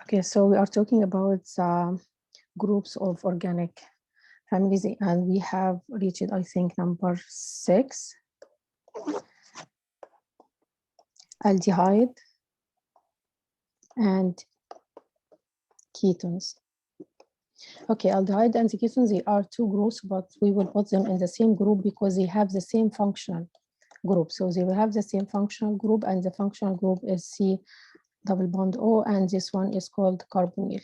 Okay, so we are talking about groups of organic families, and we have reached, I think, number 6, aldehyde and ketones. Okay, aldehyde and ketones, they are 2 groups, but we will put them in the same group because they have the same functional group. So they will have the same functional group, and the functional group is C double bond O, and this one is called carbonyl.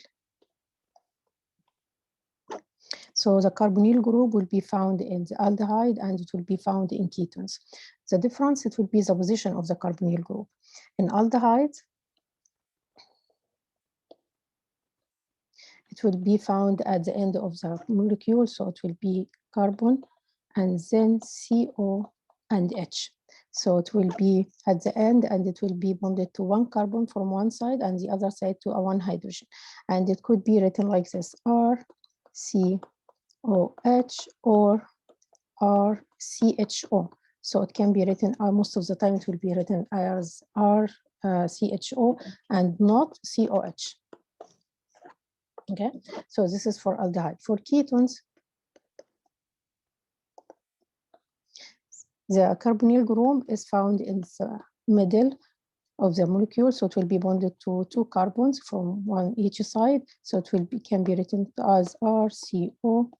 So the carbonyl group will be found in the aldehyde, and it will be found in ketones. The difference, it will be the position of the carbonyl group. In aldehyde, it will be found at the end of the molecule, so it will be carbon and then CO and H. So it will be at the end, and it will be bonded to 1 carbon from one side and the other side to a 1 hydrogen. And it could be written like this: RCOH or RCHO. So it can be written, most of the time it will be written as RCHO and not COH. Okay, so this is for aldehyde. For ketones, the carbonyl group is found in the middle of the molecule, so it will be bonded to 2 carbons from one each side. So it will be, can be written as RCO,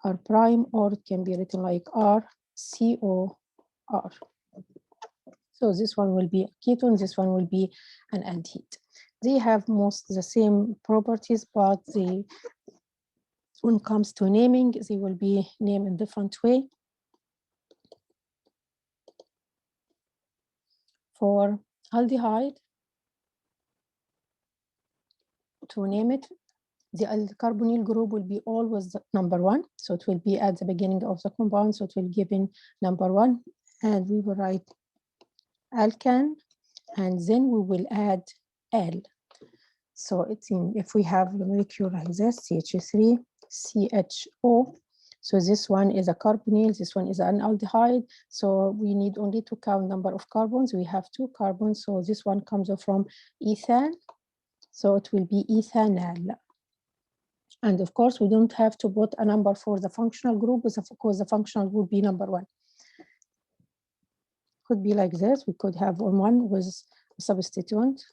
R prime, or it can be written like RCOR. So this one will be a ketone, this one will be an aldehyde. They have most the same properties, but they, when it comes to naming, they will be named in different way. For aldehyde, to name it, the carbonyl group will be always number 1. So it will be at the beginning of the compound, so it will give in number 1. And we will write alkene, and then we will add L. So it's in, if we have the molecule like this, CH3, CHO. So this one is a carbonyl, this one is an aldehyde. So we need only to count number of carbons. We have 2 carbons, so this one comes from ethane. So it will be ethanol. And of course, we don't have to put a number for the functional group because the functional would be number 1. Could be like this. We could have one with a substituent.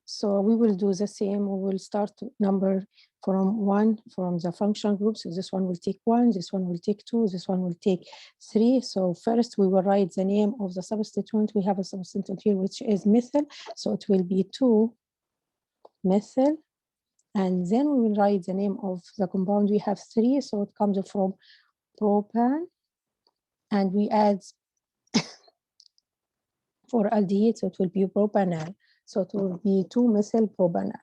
So we will do the same. We will start number from 1 from the functional group. So this one will take 1, this one will take 2, this one will take 3. So first we will write the name of the substituent. We have a substituent here, which is methyl. So it will be 2-methyl. And then we will write the name of the compound. We have 3, so it comes from propane. And we add for aldehyde, so it will be propanol. So it will be 2-methyl propanol.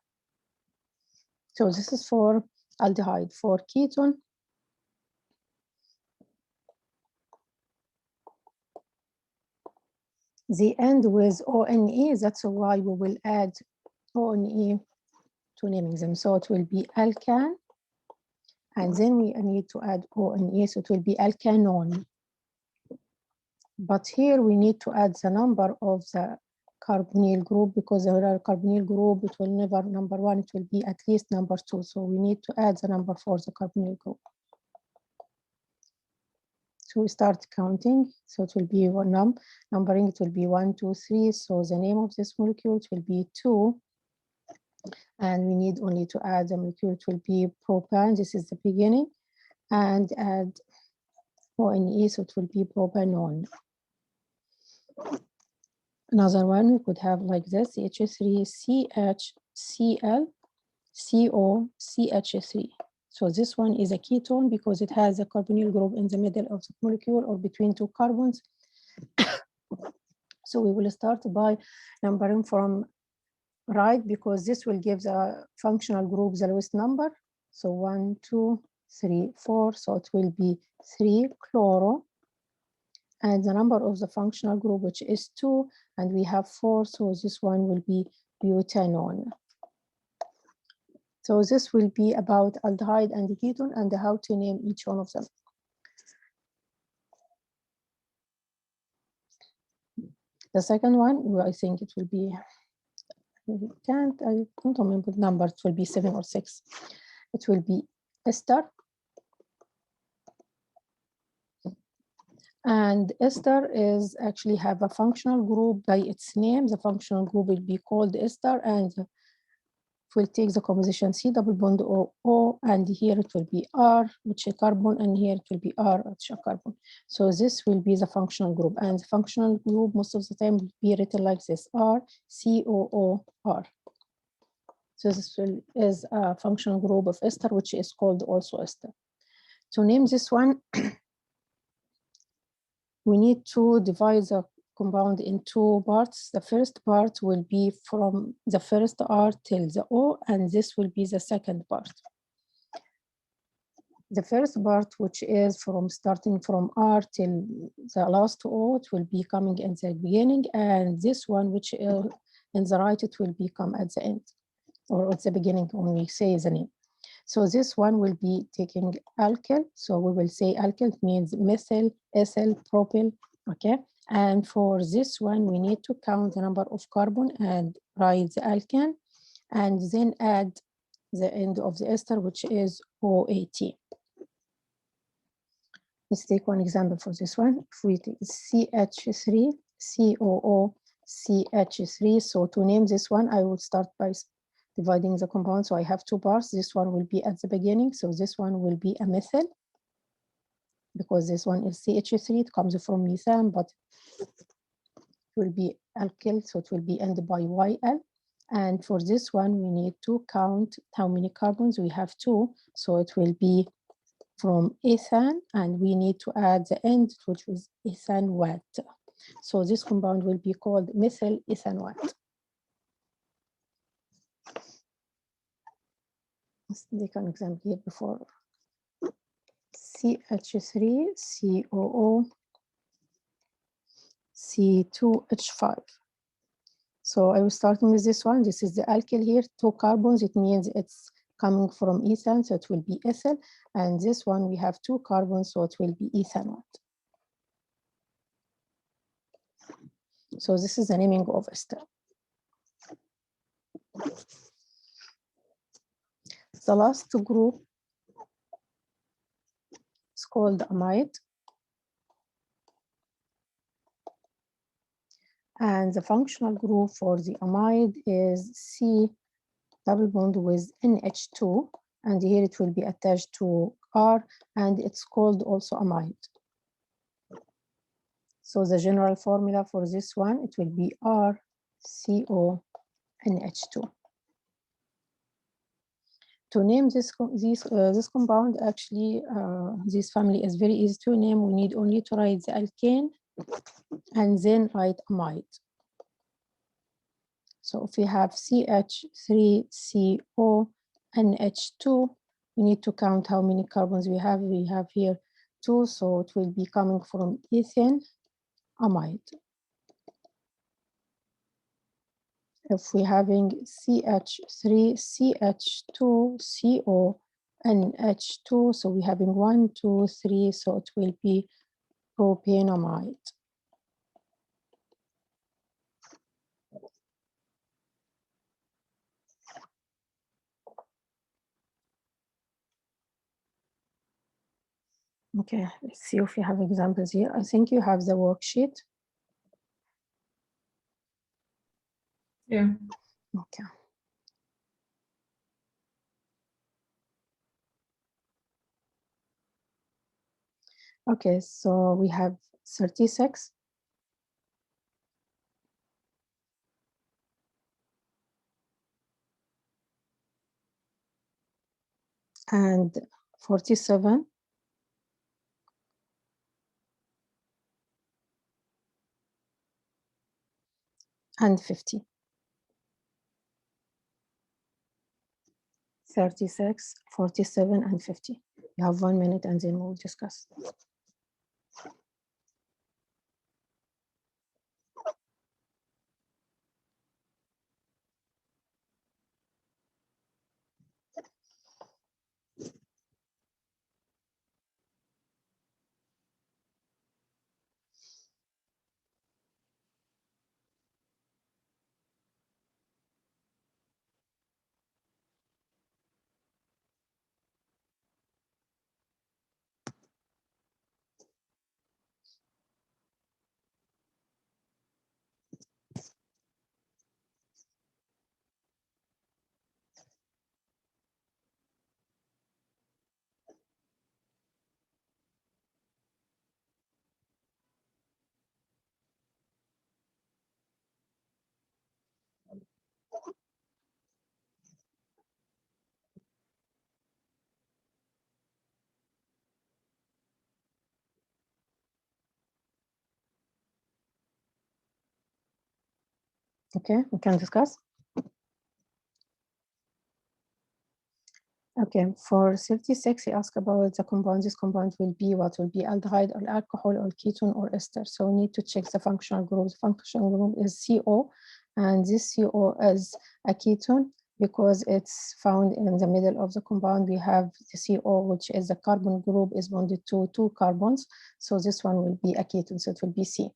So this is for aldehyde. For ketone, they end with ONE. That's why we will add ONE to naming them. So it will be alkane, and then we need to add ONE, so it will be alkanone. But here we need to add the number of the carbonyl group, because there are carbonyl group, it will never number 1, it will be at least number 2. So we need to add the number for the carbonyl group. So we start counting. So it will be one numbering, it will be 1, 2, 3. So the name of this molecule, it will be 2. And we need only to add the molecule, it will be propane. This is the beginning. And add ONE, so it will be propanone. Another one we could have like this: CH3, CH, Cl, CO, CH3. So this one is a ketone because it has a carbonyl group in the middle of the molecule or between 2 carbons. So we will start by numbering from right, because this will give the functional group the lowest number. So 1, 2, 3, 4. So it will be 3-chloro. And the number of the functional group, which is 2, and we have 4, so this one will be butanone. So this will be about aldehyde and ketone and how to name each one of them. The second one, I think it will be, I don't remember the number, it will be 7 or 6. It will be ester. And ester is actually have a functional group by its name. The functional group will be called ester, and will take the composition C double bond O, and here it will be R, which is carbon, and here it will be R, which is carbon. So this will be the functional group, and the functional group most of the time will be written like this: R, C, O, R. So this is a functional group of ester, which is called also ester. To name this one, we need to divide the compound in 2 parts. The first part will be from the first R till the O, and this will be the second part. The first part, which is from starting from R till the last O, it will be coming in the beginning, and this one, which is in the right, it will become at the end, or at the beginning when we say the name. So this one will be taking alkyl. So we will say alkyl means methyl, ethyl, propyl, okay? And for this one, we need to count the number of carbon and write the alkene, and then add the end of the ester, which is OAT. Let's take one example for this one. If we take CH3, COO, CH3. So to name this one, I will start by dividing the compound. So I have 2 parts. This one will be at the beginning. So this one will be a methyl, because this one is CH3. It comes from methane, but it will be alkyl. So it will be ended by YL. And for this one, we need to count how many carbons. We have 2. So it will be from ethane, and we need to add the end, which is ethanol. So this compound will be called methyl ethanol. Let's take an example here before. CH3, COO, C2H5. So I was starting with this one. This is the alkyl here, 2 carbons. It means it's coming from ethane, so it will be ethyl. And this one, we have 2 carbons, so it will be ethanol. So this is the naming of ester. The last group is called amide. And the functional group for the amide is C double bond with NH2. And here it will be attached to R, and it's called also amide. So the general formula for this one, it will be RCONH2. To name this compound, actually, this family is very easy to name. We need only to write the alkane and then write amide. So if we have CH3CONH2, we need to count how many carbons we have. We have here 2, so it will be coming from ethane amide. If we're having CH3CH2CONH2, so we're having 1, 2, 3, so it will be propanamide. Okay, let's see if you have examples here. I think you have the worksheet. Yeah. Okay. Okay, so we have 36. And 47. And 50. 36, 47, and 50. You have 1 minute and then we'll discuss. Okay, we can discuss. Okay, for 36, he asked about the compound. This compound will be what? Will be aldehyde or alcohol or ketone or ester. So we need to check the functional group. The functional group is CO, and this CO is a ketone because it's found in the middle of the compound. We have the CO, which is the carbon group is bonded to 2 carbons. So this one will be a ketone, so it will be C.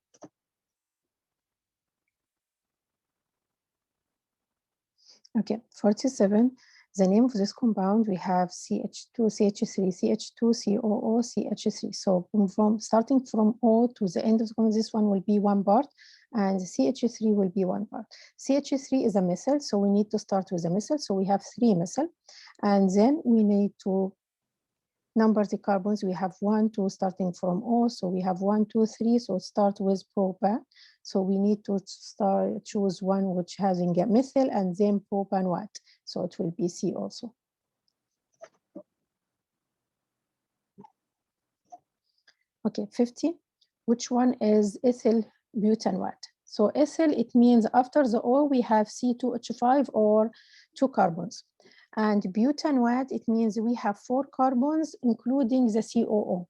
Okay, 47. The name of this compound, we have CH2, CH3, CH2, COO, CH3. So from starting from O to the end of the compound, this one will be one part, and CH3 will be one part. CH3 is a methyl, so we need to start with a methyl. So we have 3 methyl, and then we need to number the carbons. We have 1, 2, starting from O. So we have 1, 2, 3. So start with propan. So we need to choose one which having a methyl and then propan what? So it will be C also. Okay, 50. Which one is ethyl butane what? So ethyl, it means after the O we have C2H5 or 2 carbons. And butane what? It means we have 4 carbons including the COO.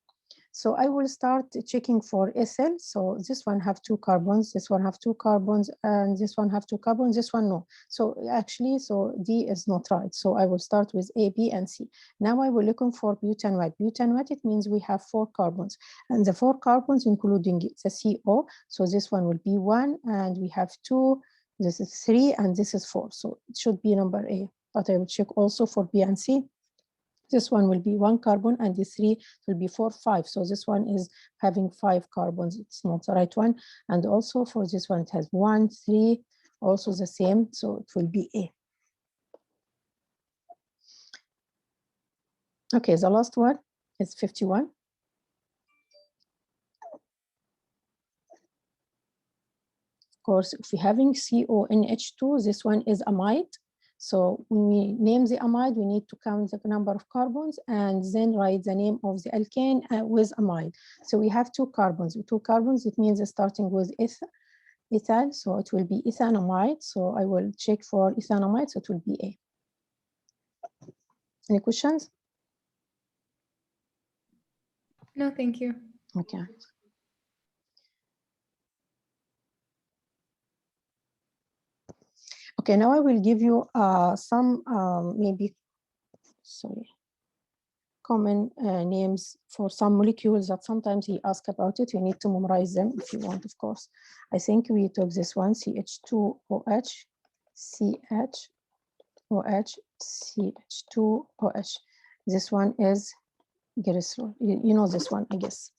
So I will start checking for ethyl. So this one have 2 carbons, this one have 2 carbons, and this one have 2 carbons, this one no. So actually, so D is not right. So I will start with A, B, and C. Now I will looking for butane white. Butane white, it means we have 4 carbons, and the 4 carbons including the CO. So this one will be 1, and we have 2, this is 3, and this is 4. So it should be number A, but I will check also for B and C. This one will be 1 carbon, and the 3 will be 4, 5. So this one is having 5 carbons. It's not the right one. And also for this one, it has 1, 3, also the same. So it will be A. Okay, the last one is 51. Of course, if we're having CONH2, this one is amide. So when we name the amide, we need to count the number of carbons and then write the name of the alkane with amide. So we have 2 carbons. 2 carbons, it means starting with ethyl, so it will be ethanamide. So I will check for ethanamide, so it will be A. Any questions? No, thank you. Okay. Okay, now I will give you some maybe, sorry, common names for some molecules that sometimes he asks about it. You need to memorize them if you want, of course. I think we took this one, CH2OH, CHOH, CH2OH. This one is glycerol. You know this one, I guess.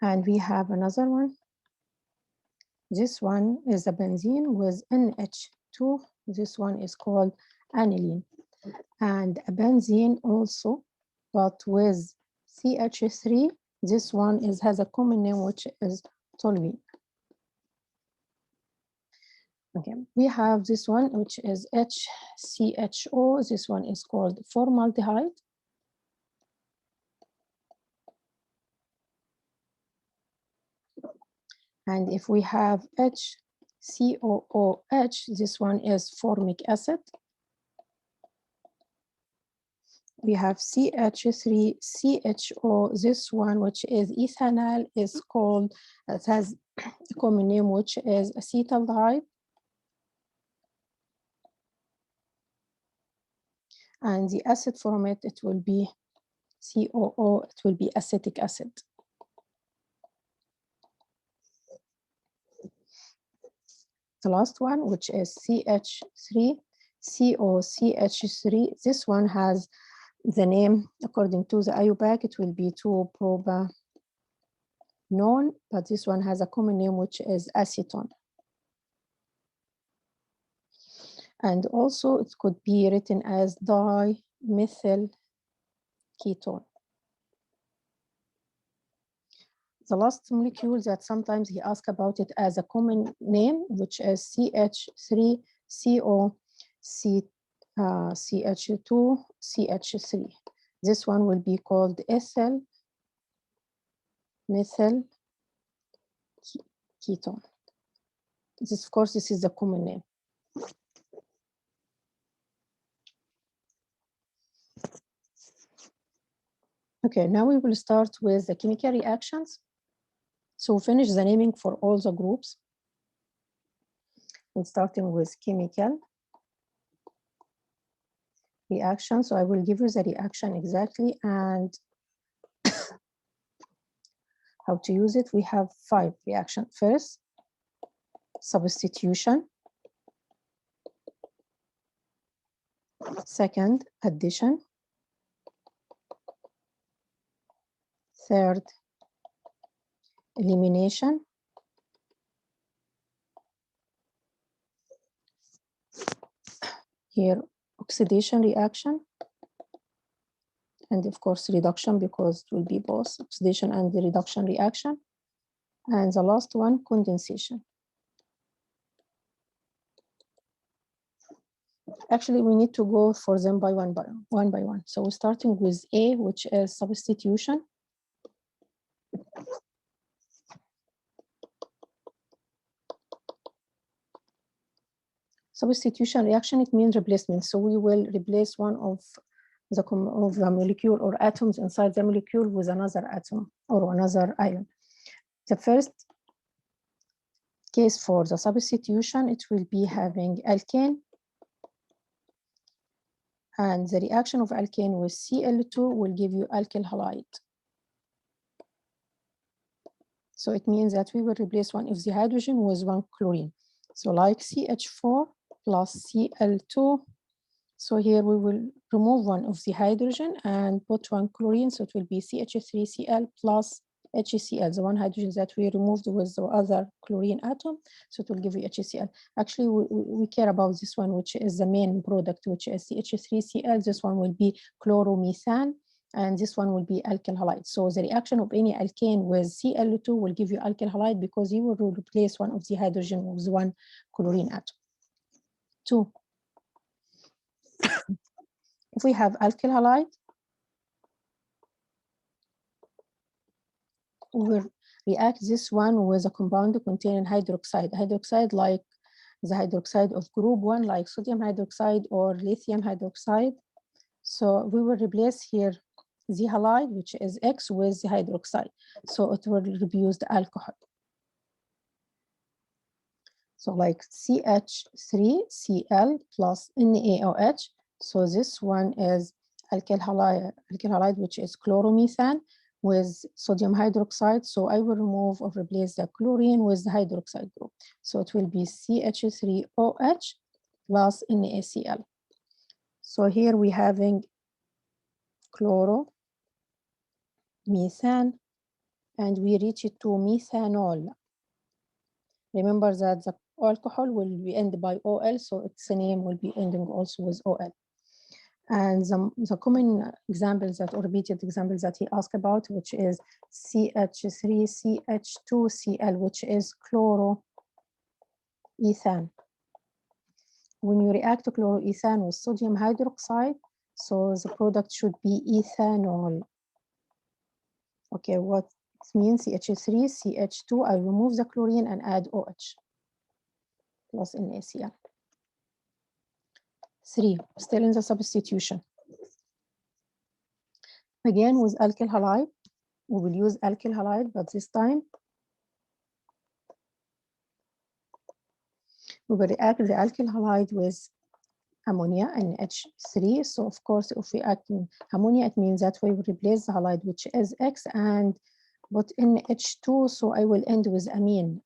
And we have another one. This one is a benzene with NH2. This one is called aniline. And a benzene also, but with CH3, this one has a common name, which is toluene. Okay, we have this one, which is HCHO. This one is called formaldehyde. And if we have HCOOH, this one is formic acid. We have CH3CHO, this one, which is ethanol, is called, it has a common name, which is acetaldehyde. And the acid from it, it will be COO, it will be acetic acid. The last one, which is CH3COCH3, this one has the name, according to the IUPAC, it will be 2-propanone, but this one has a common name, which is acetone. And also it could be written as dimethyl ketone. The last molecule that sometimes he asks about it as a common name, which is CH3CO, CH2, CH3. This one will be called ethyl methyl ketone. This, of course, this is the common name. Okay, now we will start with the chemical reactions. So finish the naming for all the groups. We're starting with chemical reaction. So I will give you the reaction exactly and how to use it. We have 5 reactions. First, substitution. Second, addition. Third, elimination. Here, oxidation reaction. And of course, reduction, because it will be both oxidation and the reduction reaction. And the last one, condensation. Actually, we need to go for them one by one. So we're starting with A, which is substitution. Substitution reaction, it means replacement. So we will replace one of the molecule or atoms inside the molecule with another atom or another ion. The first case for the substitution, it will be having alkane. And the reaction of alkane with Cl2 will give you alkyl halide. So it means that we will replace one of the hydrogen with one chlorine. So like CH4 plus Cl2. So here we will remove one of the hydrogen and put one chlorine. So it will be CH3Cl plus HCl, the one hydrogen that we removed with the other chlorine atom. So it will give you HCl. Actually, we care about this one, which is the main product, which is CH3Cl. This one will be chloromethane, and this one will be alkyl halide. So the reaction of any alkane with Cl2 will give you alkyl halide because you will replace one of the hydrogen with one chlorine atom. 2. If we have alkyl halide, we will react this one with a compound containing hydroxide. Hydroxide like the hydroxide of group 1, like sodium hydroxide or lithium hydroxide. So we will replace here the halide, which is X, with the hydroxide. So it will reduce the alcohol. So like CH3Cl plus NaOH. So this one is alkyl halide, which is chloromethane with sodium hydroxide. So I will remove or replace the chlorine with the hydroxide group. So it will be CH3OH plus NaCl. So here we having chloromethane, and we reach it to methanol. Remember that the alcohol will be ended by OL, so its name will be ending also with OL. And the common examples that, or repeated examples that he asked about, which is CH3CH2Cl, which is chloroethane. When you react to chloroethane with sodium hydroxide, so the product should be ethanol. Okay, what it means CH3CH2, I remove the chlorine and add OH plus NaCl. 3, still in the substitution. Again with alkyl halide, we will use alkyl halide, but this time we will react the alkyl halide with ammonia and NH3. So of course, if we act in ammonia, it means that we will replace the halide, which is X, and put in H2. So I will end with amine.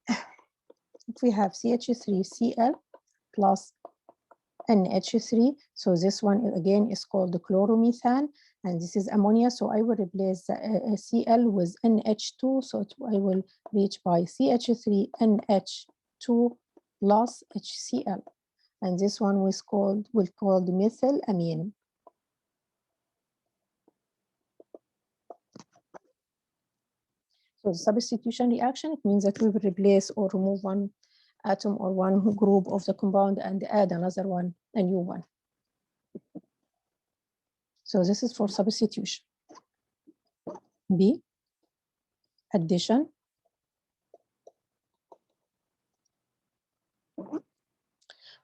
If we have CH3Cl plus NH3, so this one again is called the chloromethane, and this is ammonia. So I will replace the Cl with NH2. So I will reach by CH3NH2 plus HCl, and this one will called methylamine. So the substitution reaction, it means that we will replace or remove one atom or one group of the compound and add another one, a new one. So this is for substitution. B, addition.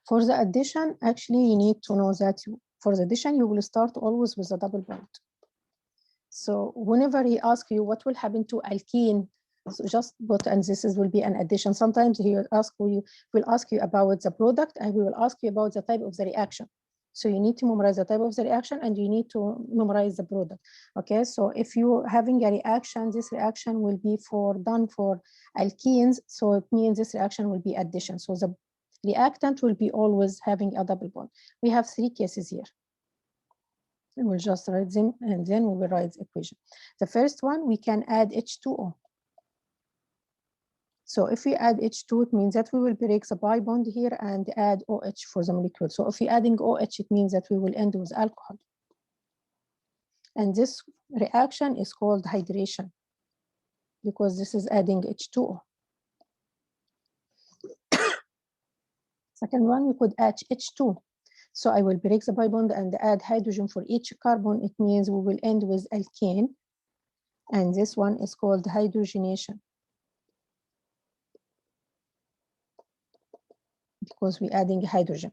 For the addition, actually you need to know that For the addition, you will start always with a double bond. So whenever he asks you what will happen to alkene, so just put, and this will be an addition. Sometimes he will ask you about the product, and we will ask you about the type of the reaction. So you need to memorize the type of the reaction, and you need to memorize the product. Okay, so if you're having a reaction, this reaction will be done for alkenes, so it means this reaction will be addition. So the reactant will be always having a double bond. We have 3 cases here. We'll just write them, and then we will write the equation. The first one, we can add H2O. So if we add H2, it means that we will break the pi bond here and add OH for the molecule. So if we're adding OH, it means that we will end with alcohol. And this reaction is called hydration because this is adding H2O. Second one, we could add H2. So I will break the pi bond and add hydrogen for each carbon. It means we will end with alkene. And this one is called hydrogenation, because we're adding hydrogen.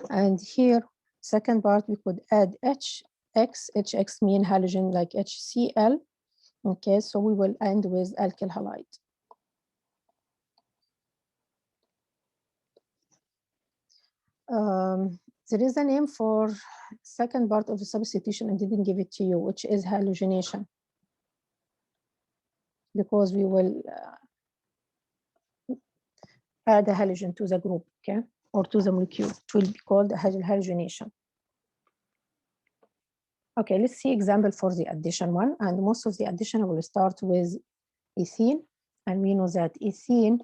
And here, second part, we could add HX mean halogen like HCl. Okay, so we will end with alkyl halide. There is a name for second part of the substitution. I didn't give it to you, which is halogenation, because we will add a halogen to the group, okay, or to the molecule. It will be called halogenation. Okay, let's see example for the addition one. And most of the addition will start with ethene, and we know that ethene,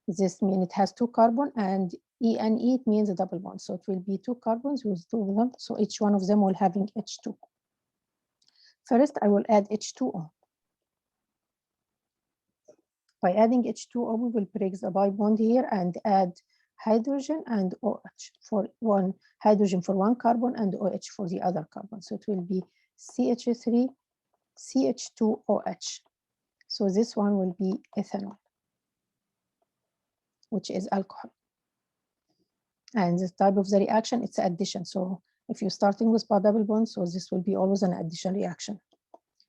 this means it has 2 carbons, and ENE, it means a double bond. So it will be 2 carbons with 2 bonds. So each one of them will having H2. First, I will add H2O. By adding H2O, we will break the pi bond here and add hydrogen and OH, for one hydrogen for 1 carbon and OH for the other carbon. So it will be CH3, CH2OH. So this one will be ethanol, which is alcohol. And the type of the reaction, it's addition. So if you're starting with pi double bond, so this will be always an addition reaction.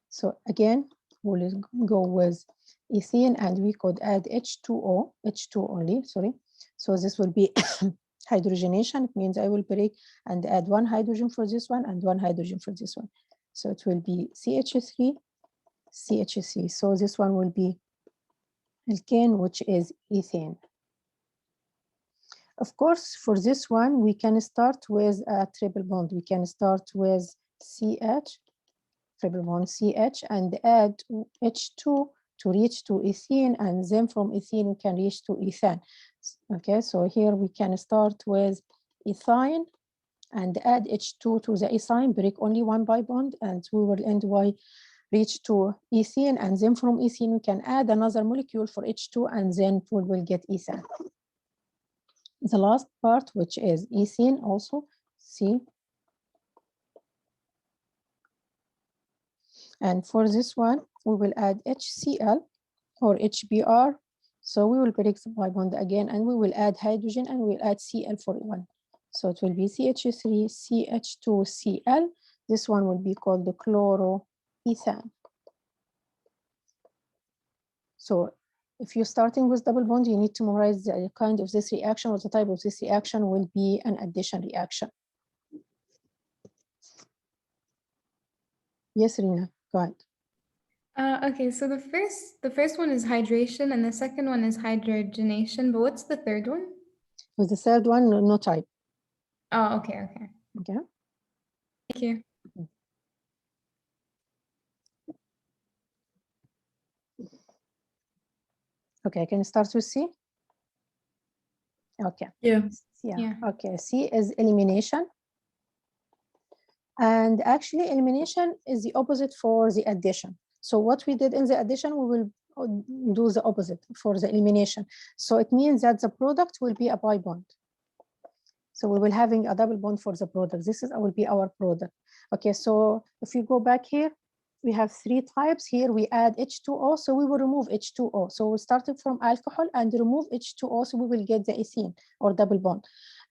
So again, we'll go with ethene, and we could add H2O, H2 only, sorry. So this will be hydrogenation. It means I will break and add 1 hydrogen for this one and 1 hydrogen for this one. So it will be CH3, CH3. So this one will be alkene, which is ethane. Of course, for this one, we can start with a triple bond. We can start with CH, triple bond CH, and add H2 to reach to ethene, and then from ethene we can reach to ethane. Okay, so here we can start with ethine and add H2 to the ethine, break only 1 pi bond, and we will end by reach to ethene, and then from ethene we can add another molecule for H2, and then we will get ethane. The last part, which is ethene, also C. And for this one, we will add HCl or HBr. So we will break the pi bond again, and we will add hydrogen, and we'll add Cl for 1. So it will be CH3, CH2, Cl. This one will be called the chloroethane. So if you're starting with double bond, you need to memorize the kind of this reaction, or the type of this reaction will be an addition reaction. Yes, Rina, go ahead. Okay, so the first one is hydration, and the second one is hydrogenation. But what's the third one? With the third one, no type. Oh, okay. Okay. Thank you. Okay, can you start with C? Okay. Yeah. Okay, C is elimination. And actually, elimination is the opposite for the addition. So what we did in the addition, we will do the opposite for the elimination. So it means that the product will be a pi bond. So we will having a double bond for the product. This will be our product. Okay, so if you go back here, we have 3 types. Here we add H2O, so we will remove H2O. So we started from alcohol and remove H2O, so we will get the ethene or double bond.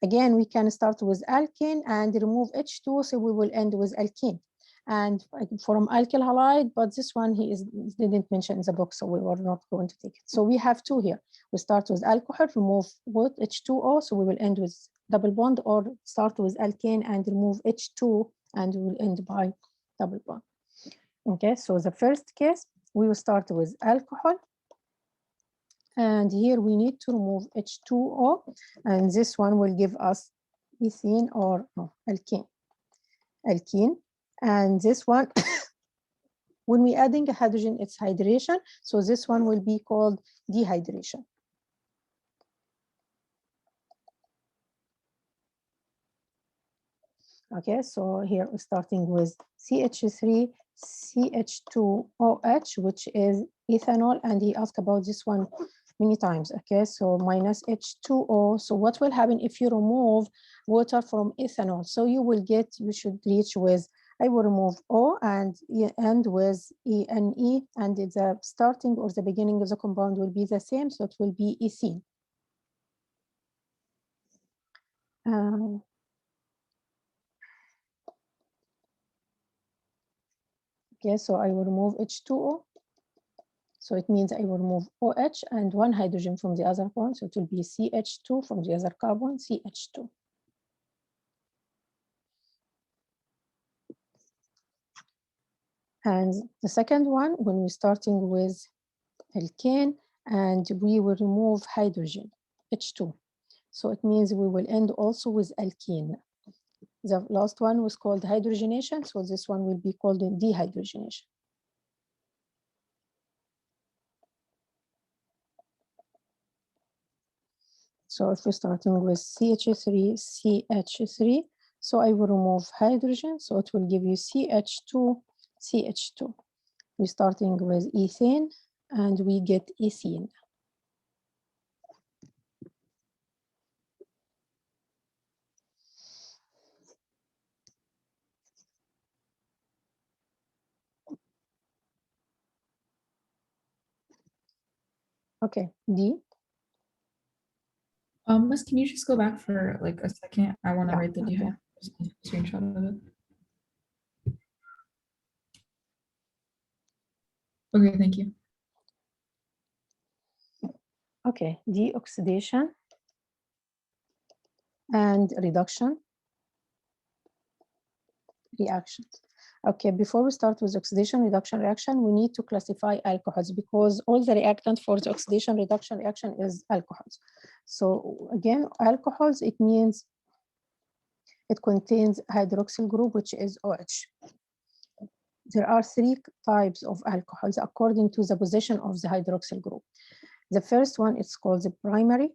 Again, we can start with alkene and remove H2, so we will end with alkene. And from alkyl halide, but this one didn't mention in the book, so we were not going to take it. So we have two here. We start with alcohol, remove both H2O, so we will end with double bond, or start with alkane and remove H2, and we will end by double bond. Okay, so the first case, we will start with alcohol. And here we need to remove H2O, and this one will give us ethene or no, alkene. And this one, when we adding a hydrogen, it's hydration. So this one will be called dehydration. Okay, so here we're starting with CH3, CH2OH, which is ethanol, and he asked about this one many times. Okay, so minus H2O. So what will happen if you remove water from ethanol? So you should reach with, I will remove O and end with ENE, and the starting or the beginning of the compound will be the same, so it will be ethene. Okay, so I will remove H2O. So it means I will remove OH and one hydrogen from the other one, so it will be CH2 from the other carbon, CH2. And the second one, when we're starting with alkane, and we will remove hydrogen, H2. So it means we will end also with alkene. The last one was called hydrogenation, so this one will be called dehydrogenation. So if we're starting with CH3, CH3, so I will remove hydrogen, so it will give you CH2, CH2. We're starting with ethane, and we get ethene. Okay, D. Miss, can you just go back for like a second? I want to write the okay. screenshot of it. Okay, thank you. Okay, deoxidation and reduction reaction. Okay, before we start with oxidation reduction reaction, we need to classify alcohols, because all the reactant for the oxidation reduction reaction is alcohols. So again, alcohols, it means it contains hydroxyl group, which is OH. There are three types of alcohols according to the position of the hydroxyl group. The first one is called the primary,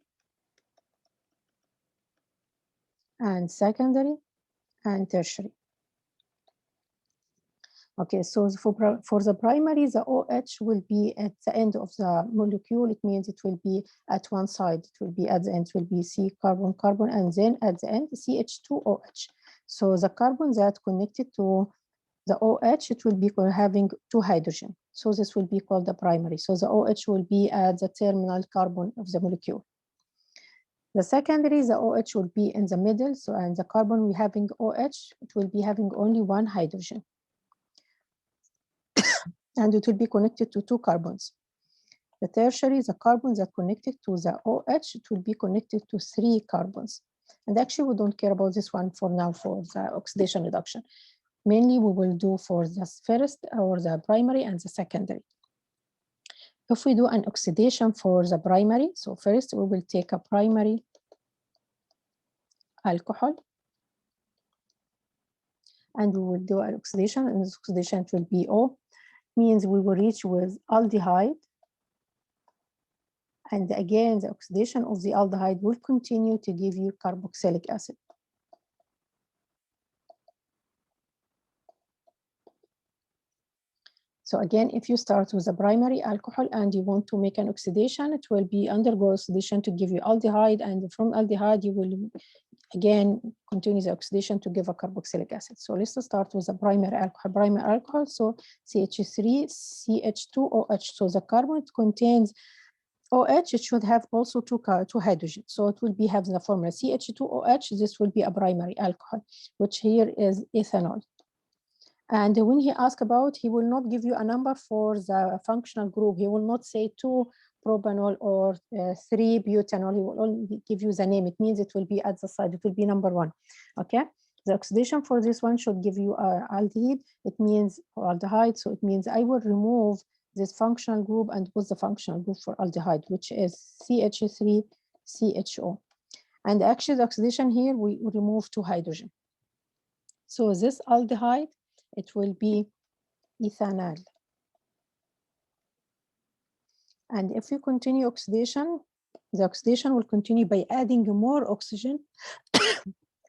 and secondary, and tertiary. Okay, so for the primary, the OH will be at the end of the molecule. It means it will be at one side. It will be at the end, it will be C carbon, carbon, and then at the end, CH2OH. So the carbon that connected to the OH, it will be having two hydrogen. So this will be called the primary. So the OH will be at the terminal carbon of the molecule. The secondary, the OH will be in the middle. So, and the carbon we having OH, it will be having only one hydrogen. And it will be connected to two carbons. The tertiary, the carbon that connected to the OH, it will be connected to three carbons. And actually, we don't care about this one for now for the oxidation reduction. Mainly, we will do for the first or the primary and the secondary. If we do an oxidation for the primary, so first we will take a primary alcohol, and we will do an oxidation, and this oxidation will be O. Means we will reach with aldehyde, and again the oxidation of the aldehyde will continue to give you carboxylic acid. So again, if you start with a primary alcohol and you want to make an oxidation, it will be undergo oxidation to give you aldehyde, and from aldehyde you will again continue the oxidation to give a carboxylic acid. So let's start with a primary alcohol. Primary alcohol, so CH3, CH2OH. So the carbon, it contains OH, it should have also two hydrogens. So it will be have the formula CH2OH. This will be a primary alcohol, which here is ethanol. And when he asks about, he will not give you a number for the functional group. He will not say 2-propanol or 3-butanol. He will only give you the name. It means it will be at the side. It will be number 1. Okay. The oxidation for this one should give you aldehyde. It means aldehyde. So it means I will remove this functional group and put the functional group for aldehyde, which is CH3CHO. And actually the oxidation here, we remove 2 hydrogen. So this aldehyde, it will be ethanol. And if you continue oxidation, the oxidation will continue by adding more oxygen.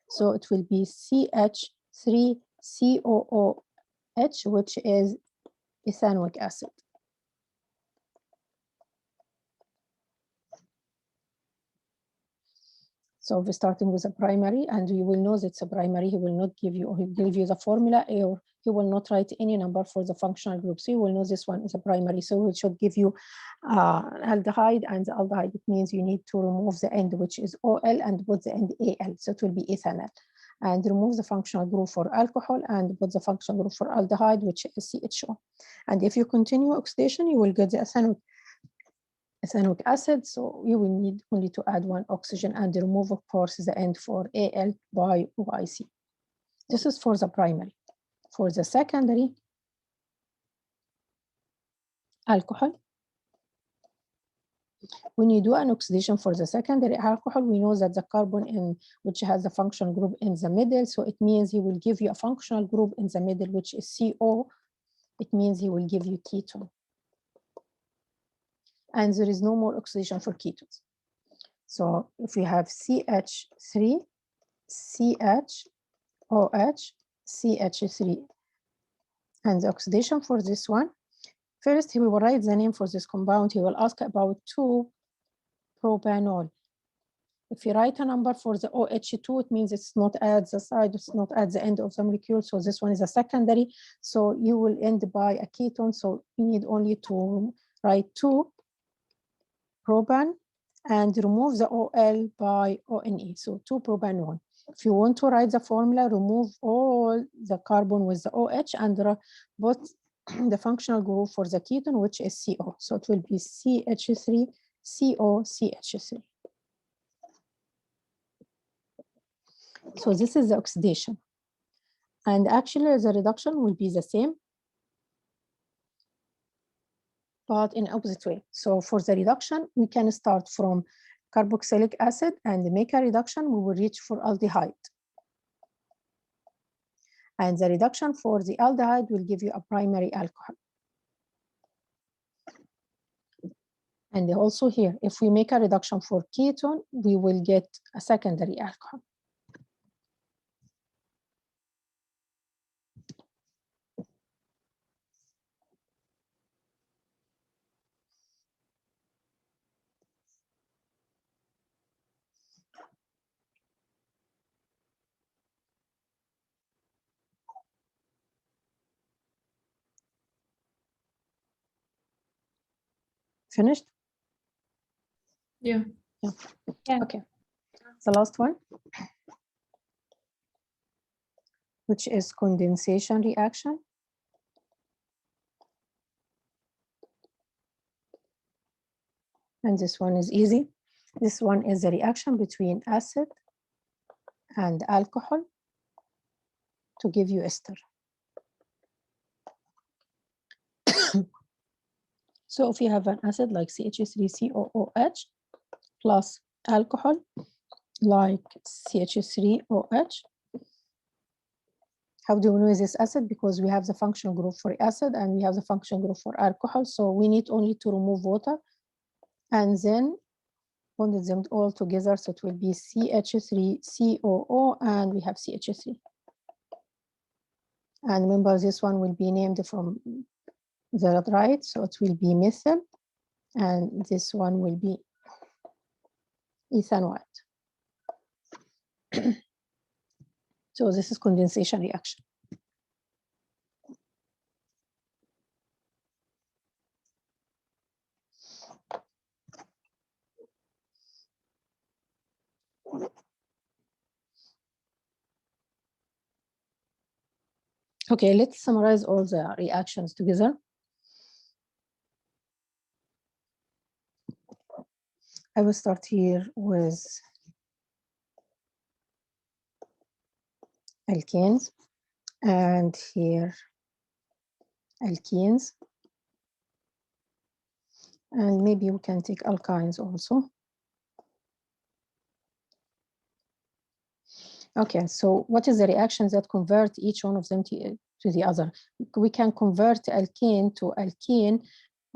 So it will be CH3COOH, which is ethanoic acid. So we're starting with a primary, and you will know that it's a primary. He will not give you, or he will give you the formula, or he will not write any number for the functional group. So you will know this one is a primary. So it should give you aldehyde, and the aldehyde, it means you need to remove the end, which is OL, and put the end AL. So it will be ethanol. And remove the functional group for alcohol and put the functional group for aldehyde, which is CHO. And if you continue oxidation, you will get the ethanoic acid, so you will need only to add 1 oxygen and remove, of course, the end for Al by OIC. This is for the primary. For the secondary, alcohol. When you do an oxidation for the secondary alcohol, we know that the carbon in which has the functional group in the middle, so it means he will give you a functional group in the middle, which is CO. It means he will give you ketone. And there is no more oxidation for ketones. So if you have CH3, CHOH, CH3, and the oxidation for this one, first he will write the name for this compound. He will ask about 2-propanol. If you write a number for the OH2, it means it's not at the side, it's not at the end of the molecule. So this one is a secondary. So you will end by a ketone. So you need only to write 2-propan and remove the OL by ONE. So 2-propanol. If you want to write the formula, remove all the carbon with the OH and put the functional group for the ketone, which is CO. So it will be CH3COCH3. So this is the oxidation. And actually the reduction will be the same, but in opposite way. So for the reduction, we can start from carboxylic acid and make a reduction, we will reach for aldehyde. And the reduction for the aldehyde will give you a primary alcohol. And also here, if we make a reduction for ketone, we will get a secondary alcohol. Finished? Yeah. Yeah. Okay. The last one, which is condensation reaction. And this one is easy. This one is the reaction between acid and alcohol to give you ester. So if you have an acid like CH3COOH plus alcohol like CH3OH, how do we know this acid? Because we have the functional group for acid and we have the functional group for alcohol. So we need only to remove water and then bonded them all together. So it will be CH3COO and we have CH3. And remember, this one will be named from the right. So it will be methyl and this one will be ethanoate. So this is condensation reaction. Okay, let's summarize all the reactions together. I will start here with alkanes, and here alkenes, and maybe we can take alkynes also. Okay, so what is the reactions that convert each one of them to the other? We can convert alkane to alkene,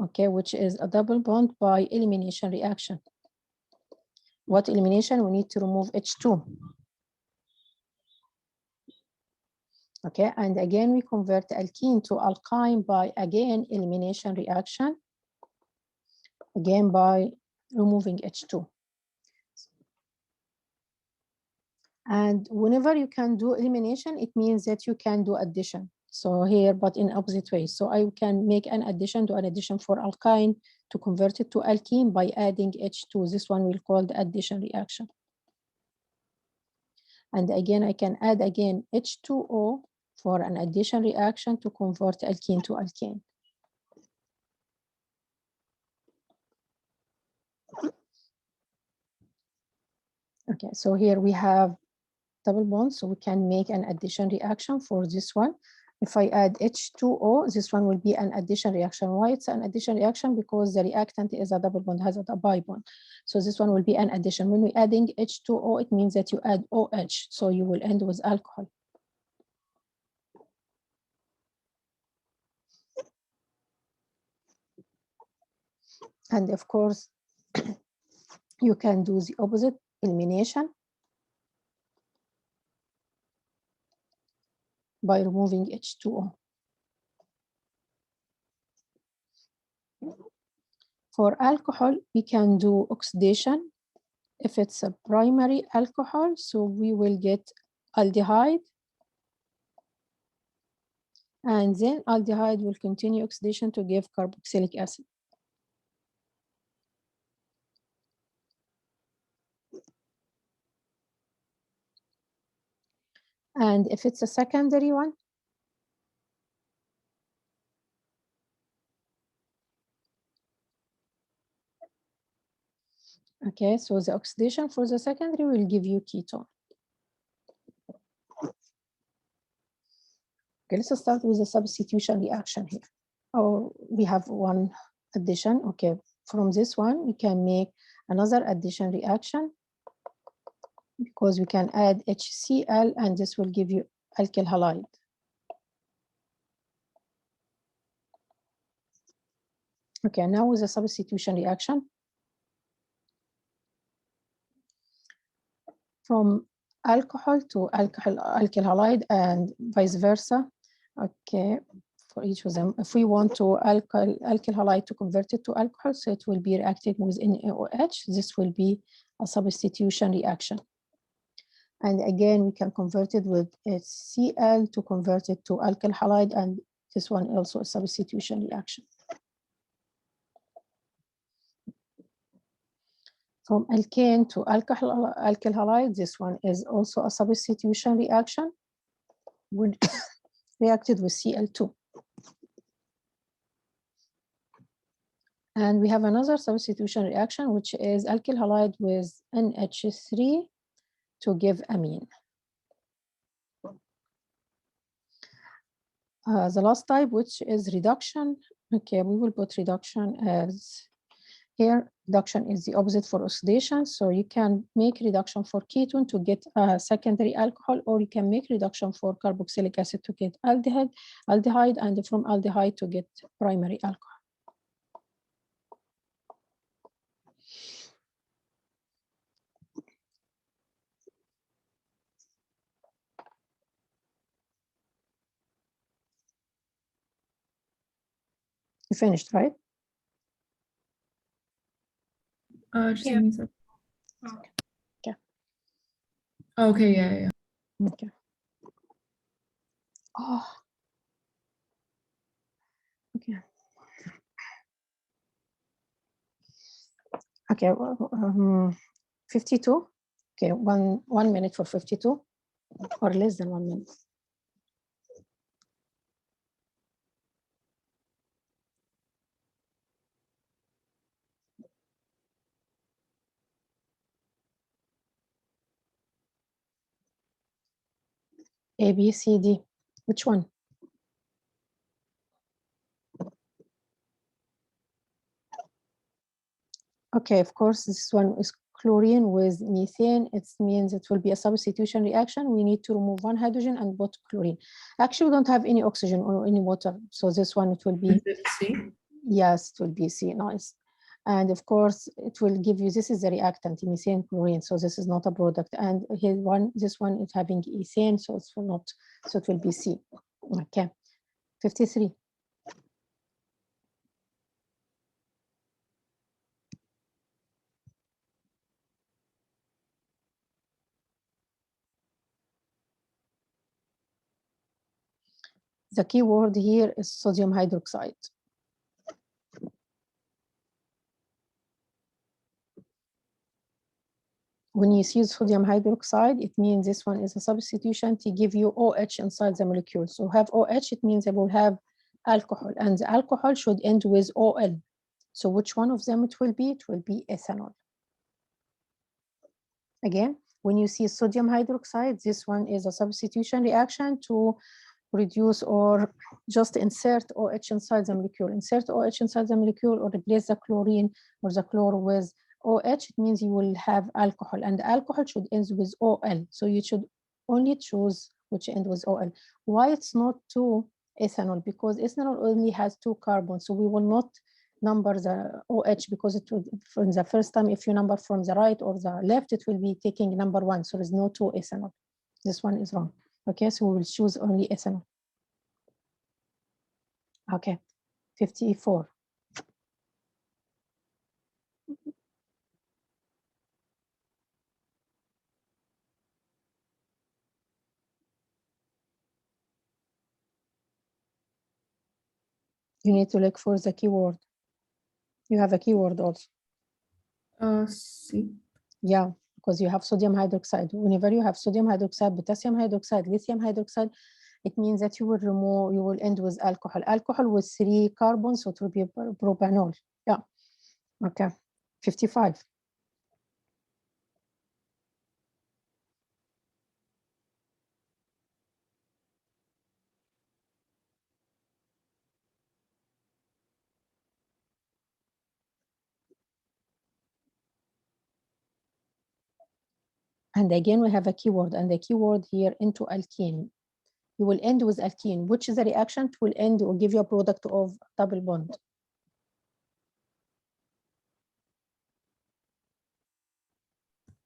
okay, which is a double bond by elimination reaction. What elimination? We need to remove H2. Okay, and again, we convert alkene to alkyne by, again, elimination reaction, again by removing H2. And whenever you can do elimination, it means that you can do addition. So here, but in opposite way. So I can make an addition, do an addition for alkyne to convert it to alkene by adding H2. This one we'll call the addition reaction. And again, I can add again H2O for an addition reaction to convert alkene to alkane. Okay, so here we have double bonds, so we can make an addition reaction for this one. If I add H2O, this one will be an addition reaction. Why it's an addition reaction? Because the reactant is a double bond, has a bi bond. So this one will be an addition. When we're adding H2O, it means that you add OH, so you will end with alcohol. And of course, you can do the opposite, elimination, by removing H2O. For alcohol, we can do oxidation. If it's a primary alcohol, so we will get aldehyde. And then aldehyde will continue oxidation to give carboxylic acid. And if it's a secondary one, okay, so the oxidation for the secondary will give you ketone. Okay, let's start with the substitution reaction here. Oh, we have one addition. Okay, from this one, we can make another addition reaction because we can add HCl and this will give you alkyl halide. Okay, now with the substitution reaction. From alcohol to alkyl halide and vice versa. Okay, for each of them. If we want to alkyl halide to convert it to alcohol, so it will be reacting with NaOH. This will be a substitution reaction. And again, we can convert it with HCl to convert it to alkyl halide, and this one also a substitution reaction. From alkane to alkyl halide, this one is also a substitution reaction when reacted with Cl2. And we have another substitution reaction, which is alkyl halide with NH3 to give amine. The last type, which is reduction. Okay, we will put reduction as here. Reduction is the opposite for oxidation. So you can make reduction for ketone to get a secondary alcohol, or you can make reduction for carboxylic acid to get aldehyde, and from aldehyde to get primary alcohol. You finished, right? Just give me a sec. Okay. Okay, yeah. Okay. Oh. Okay. Okay. 52. Okay. One minute for 52, or less than 1 minute. A, B, C, D. Which one? Okay, of course, this one is chlorine with methane. It means it will be a substitution reaction. We need to remove one hydrogen and put chlorine. Actually, we don't have any oxygen or any water. So this one, it will be, Is it C? yes, it will be C, nice. And of course, it will give you, this is the reactant, methane chlorine. So this is not a product. And here one, this one is having ethane, so it will not, so it will be C. Okay, 53. The key word here is sodium hydroxide. When you see sodium hydroxide, it means this one is a substitution to give you OH inside the molecule. So have OH, it means it will have alcohol, and the alcohol should end with OL. So which one of them it will be? It will be ethanol. Again, when you see sodium hydroxide, this one is a substitution reaction to reduce or just insert OH inside the molecule. Insert OH inside the molecule or replace the chlorine or the chlor with OH, it means you will have alcohol, and alcohol should end with OL. So you should only choose which end with OL. Why it's not 2 ethanol? Because ethanol only has 2 carbons. So we will not number the OH because it will, from the first time, if you number from the right or the left, it will be taking number 1. So there's no 2 ethanol. This one is wrong. Okay, so we will choose only ethanol. Okay, 54. You need to look for the keyword. You have a keyword also. C. Yeah, because you have sodium hydroxide. Whenever you have sodium hydroxide, potassium hydroxide, lithium hydroxide, it means that you will remove, you will end with alcohol. Alcohol with 3 carbons, so it will be propanol. Yeah. Okay. 55. And again, we have a keyword, and the keyword here into alkene. You will end with alkene, which is the reaction will end or give you a product of double bond.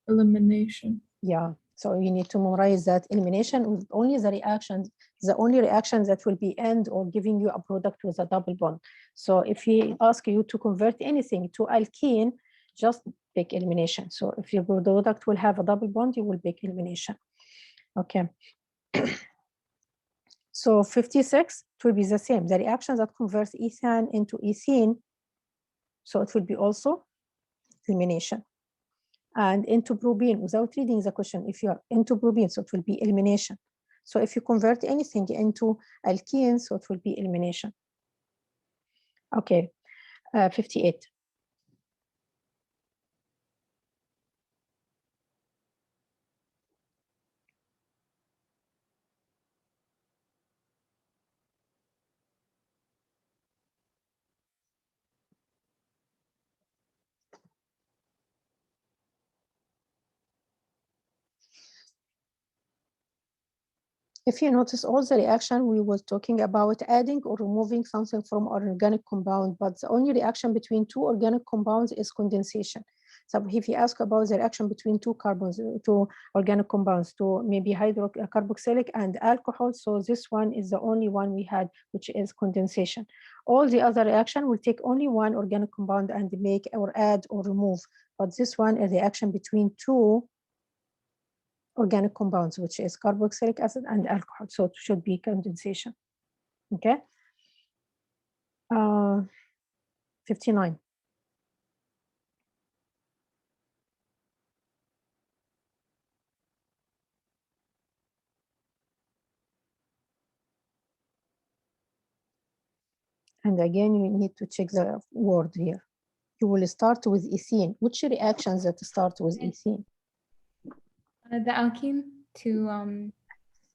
Elimination. Yeah, so you need to memorize that elimination with only the reactions, the only reaction that will be end or giving you a product with a double bond. So if he asks you to convert anything to alkene, just pick elimination. So if your product will have a double bond, you will pick elimination. Okay. So 56, it will be the same. The reaction that converts ethane into ethene, so it will be also elimination. And into propene, without reading the question, if you are into propene, so it will be elimination. So if you convert anything into alkene, so it will be elimination. Okay, 58. If you notice all the reaction, we were talking about adding or removing something from an organic compound, but the only reaction between 2 organic compounds is condensation. So if you ask about the reaction between 2 carbons, 2 organic compounds, to maybe carboxylic and alcohol, so this one is the only one we had, which is condensation. All the other reaction will take only 1 organic compound and make or add or remove, but this one is the reaction between 2 organic compounds, which is carboxylic acid and alcohol. So it should be condensation. Okay. 59. And again, you need to check the word here. You will start with ethene. Which reactions that start with ethene? The alkene to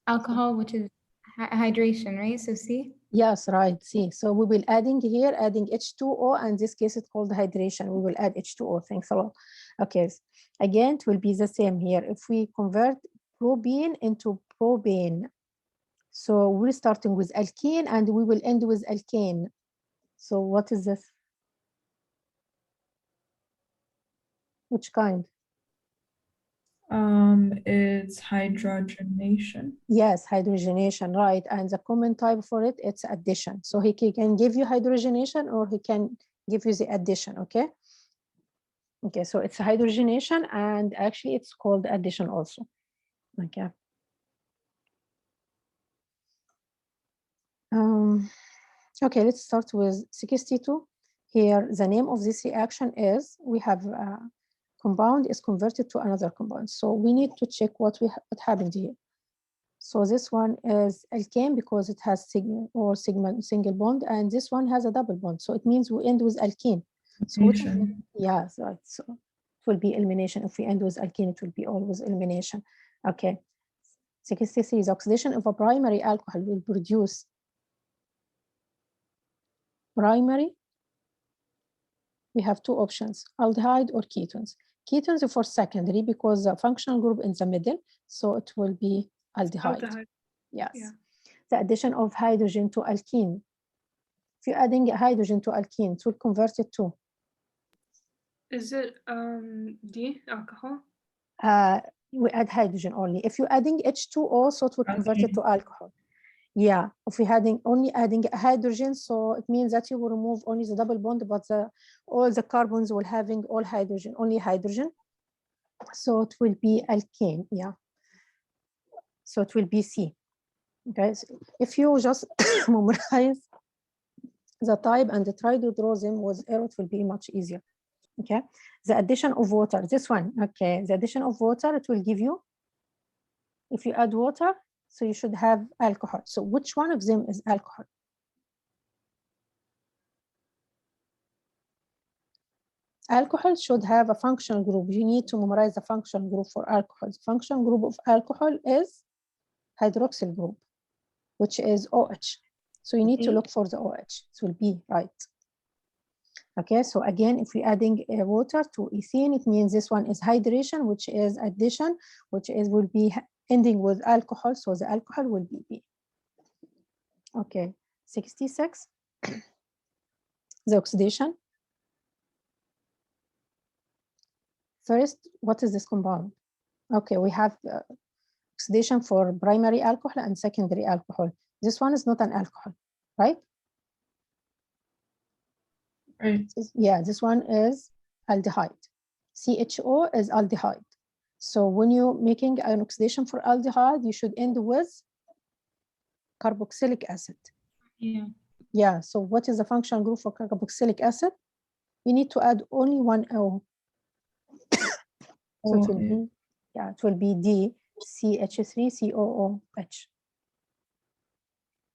alcohol, which is hydration, right? So C. Yes, right. See, so we will adding here, adding H2O, and this case it's called hydration. We will add H2O. Thanks a lot. Okay, again, it will be the same here. If we convert propene into propane, so we're starting with alkene and we will end with alkane. So what is this? Which kind? It's hydrogenation. Yes, hydrogenation, right. And the common type for it, it's addition. So he can give you hydrogenation or he can give you the addition, okay? Okay, so it's hydrogenation and actually it's called addition also, okay? Okay, let's start with 62. Here, the name of this reaction is, we have compound is converted to another compound. So we need to check what happened here. So this one is alkane because it has single bond, and this one has a double bond. So it means we end with alkene. So yes, right. So it will be elimination. If we end with alkene, it will be always elimination. Okay. 63 is oxidation of a primary alcohol will produce primary. We have two options, aldehyde or ketones. Ketones for secondary because the functional group in the middle, so it will be aldehyde. Yes. Yeah. The addition of hydrogen to alkene. If you're adding hydrogen to alkene, it will convert it to. Is it D, alcohol? We add hydrogen only. If you're adding H2O, so it will convert it to alcohol. Yeah, if we're only adding hydrogen, so it means that you will remove only the double bond, but all the carbons will having all hydrogen, only hydrogen. So it will be alkane, yeah. So it will be C. Okay, so if you just memorize the type and try to draw them with arrow, it will be much easier. Okay, the addition of water, this one, okay, the addition of water, it will give you, if you add water, so you should have alcohol. So which one of them is alcohol? Alcohol should have a functional group. You need to memorize the functional group for alcohol. The functional group of alcohol is hydroxyl group, which is OH. So you need to look for the OH. It will be right. Okay, so again, if we're adding water to ethene, it means this one is hydration, which is addition, which is will be ending with alcohol. So the alcohol will be B. Okay, 66. The oxidation. First, what is this compound? Okay, we have oxidation for primary alcohol and secondary alcohol. This one is not an alcohol, right? Right. Yeah, this one is aldehyde. CHO is aldehyde. So when you're making an oxidation for aldehyde, you should end with carboxylic acid. Yeah. Yeah, so what is the functional group for carboxylic acid? You need to add only one O. So it will be, yeah, it will be D, CH3COOH.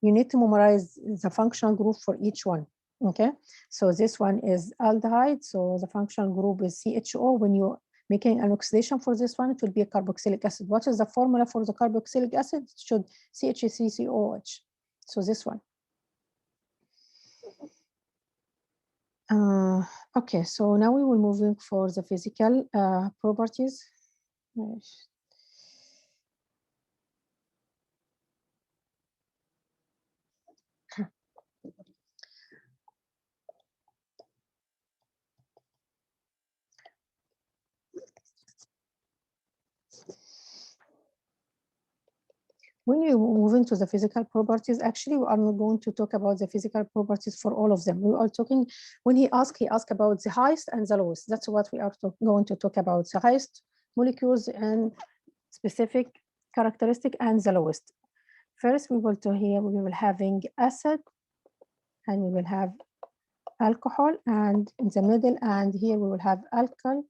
You need to memorize the functional group for each one, okay? So this one is aldehyde, so the functional group is CHO. When you're making an oxidation for this one, it will be a carboxylic acid. What is the formula for the carboxylic acid? It should CH3COOH. So this one. Okay, so now we will moving for the physical properties. When you move into the physical properties, actually, we are not going to talk about the physical properties for all of them. We are talking, when he asked about the highest and the lowest. That's what we are going to talk about, the highest molecules and specific characteristic and the lowest. First, we will do here, we will having acid and we will have alcohol, and in the middle, and here we will have alkyl,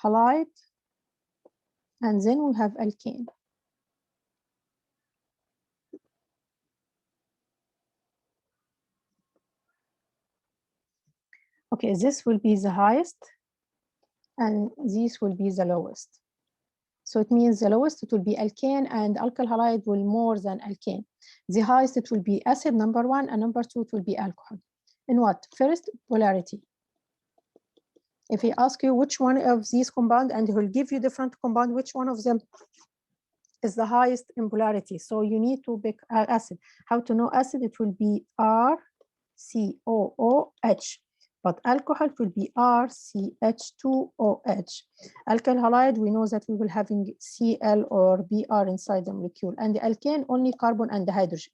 halide, and then we have alkene. Okay, this will be the highest and this will be the lowest. So it means the lowest it will be alkane and alkyl halide will more than alkane. The highest it will be acid, number 1, and number 2 it will be alcohol. In what? First, polarity. If he asks you which one of these compounds, and he will give you different compound, which one of them is the highest in polarity. So you need to pick acid. How to know acid? It will be RCOOH. But alcohol will be RCH2OH. Alkyl halide, we know that we will having Cl or Br inside the molecule. And the alkane, only carbon and hydrogen.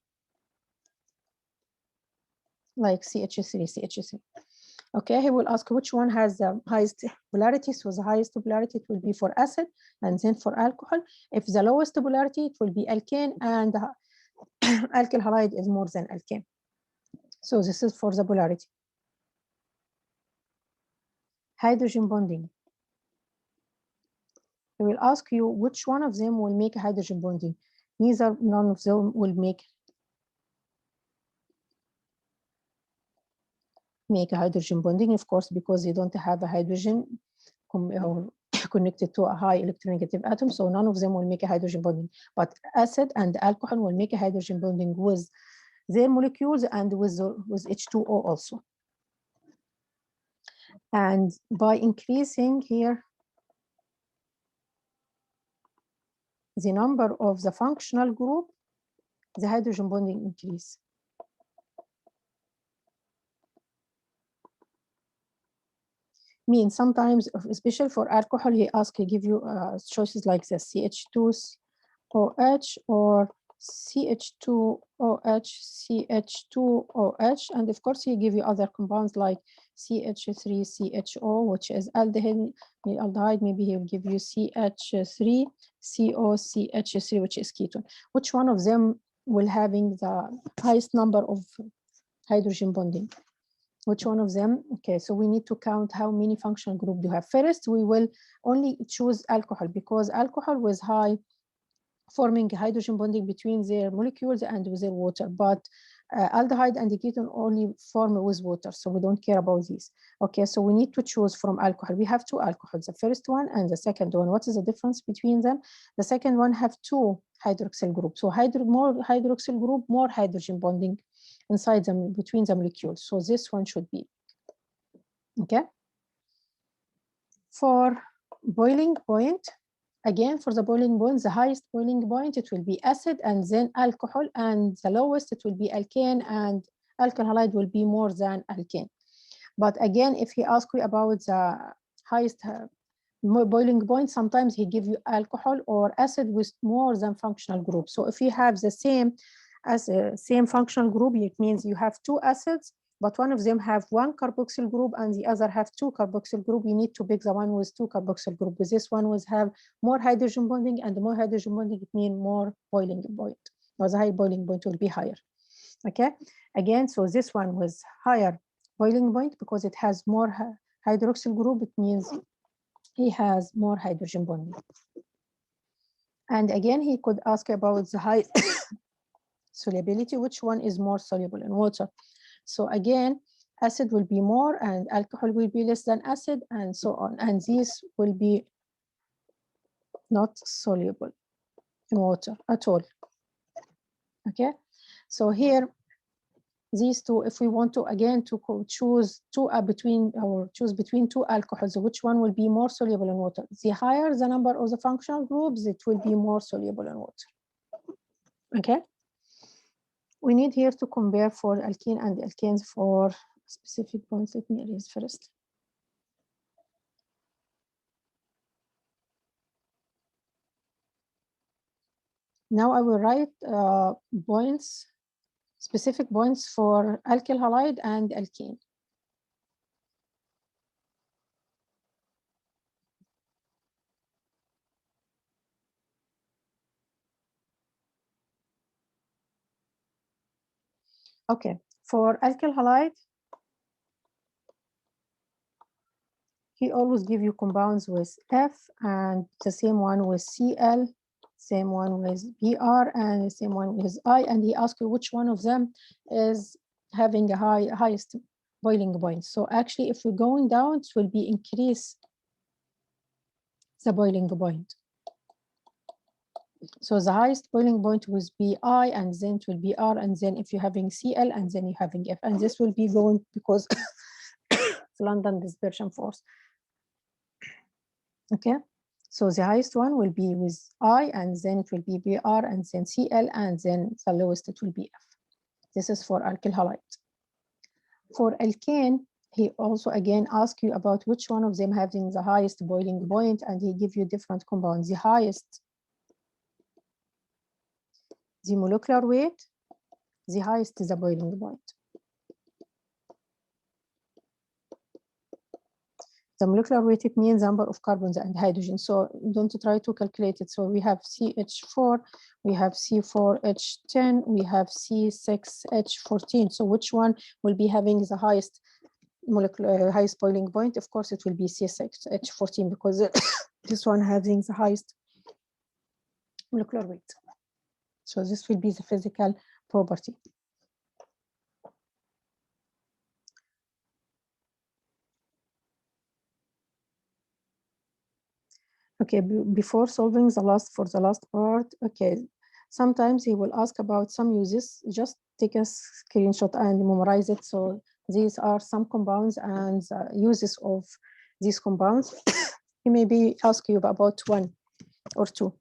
Like CH3. Okay, he will ask which one has the highest polarity. So the highest polarity it will be for acid and then for alcohol. If the lowest polarity, it will be alkane and alkyl halide is more than alkane. So this is for the polarity. Hydrogen bonding. He will ask you which one of them will make a hydrogen bonding. None of them will make a hydrogen bonding, of course, because they don't have a hydrogen connected to a high electronegative atom, so none of them will make a hydrogen bonding. But acid and alcohol will make a hydrogen bonding with their molecules and with H2O also. And by increasing here the number of the functional group, the hydrogen bonding increase. Means sometimes, especially for alcohol, he give you choices like this: CH2OH or CH2OH, CH2OH, and of course he give you other compounds like CH3CHO, which is aldehyde. Maybe he will give you CH3COCH3, which is ketone. Which one of them will having the highest number of hydrogen bonding? Which one of them? Okay, so we need to count how many functional groups you have. First, we will only choose alcohol because alcohol was high forming hydrogen bonding between their molecules and with their water, but aldehyde and ketone only form with water, so we don't care about these. Okay, so we need to choose from alcohol. We have two alcohols, the first one and the second one. What is the difference between them? The second one have two hydroxyl groups, so more hydroxyl group, more hydrogen bonding inside them between the molecules. So this one should be okay. For boiling point, again for the boiling point, the highest boiling point it will be acid and then alcohol, and the lowest it will be alkane, and alkyl halide will be more than alkane. But again, if he asks you about the highest boiling point, sometimes he give you alcohol or acid with more than functional group. So if you have the same functional group, it means you have two acids, but one of them have one carboxyl group and the other have two carboxyl group. You need to pick the one with two carboxyl group. With this one was have more hydrogen bonding, and the more hydrogen bonding it means more boiling point, or the high boiling point will be higher. Okay, again, so this one was higher boiling point because it has more hydroxyl group. It means he has more hydrogen bonding. And again, he could ask about the high solubility, which one is more soluble in water. So again, acid will be more and alcohol will be less than acid, and so on. And these will be not soluble in water at all. Okay, so here these two, if we want to again to choose between two alcohols, which one will be more soluble in water? The higher the number of the functional groups, it will be more soluble in water. Okay, we need here to compare for alkene and alkanes for specific points. Let me erase first. Now I will write points, specific points for alkyl halide and alkene. Okay, for alkyl halide, he always give you compounds with F, and the same one with Cl, same one with Br, and the same one with I, and he asks you which one of them is having a highest boiling point. So actually, if we're going down, it will be increase the boiling point. So the highest boiling point will be I, and then it will be R, and then if you're having Cl, and then you're having F, and this will be going because London dispersion force. Okay, so the highest one will be with I, and then it will be Br, and then Cl, and then the lowest it will be F. This is for alkyl halide. For alkane, he also again asks you about which one of them having the highest boiling point, and he give you different compounds. The highest, the molecular weight, the highest is the boiling point. The molecular weight, it means number of carbons and hydrogen. So don't try to calculate it. So we have CH4, we have C4H10, we have C6H14. So which one will be having the highest molecular highest boiling point? Of course, it will be C6H14 because this one having the highest molecular weight. So this will be the physical property. Okay, before solving the last part, okay, sometimes he will ask about some uses. Just take a screenshot and memorize it. So these are some compounds and uses of these compounds. He maybe ask you about one or two.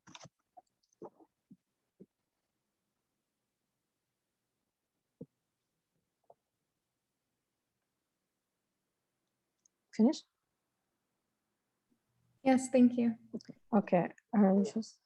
Finish? Yes, thank you. Okay, just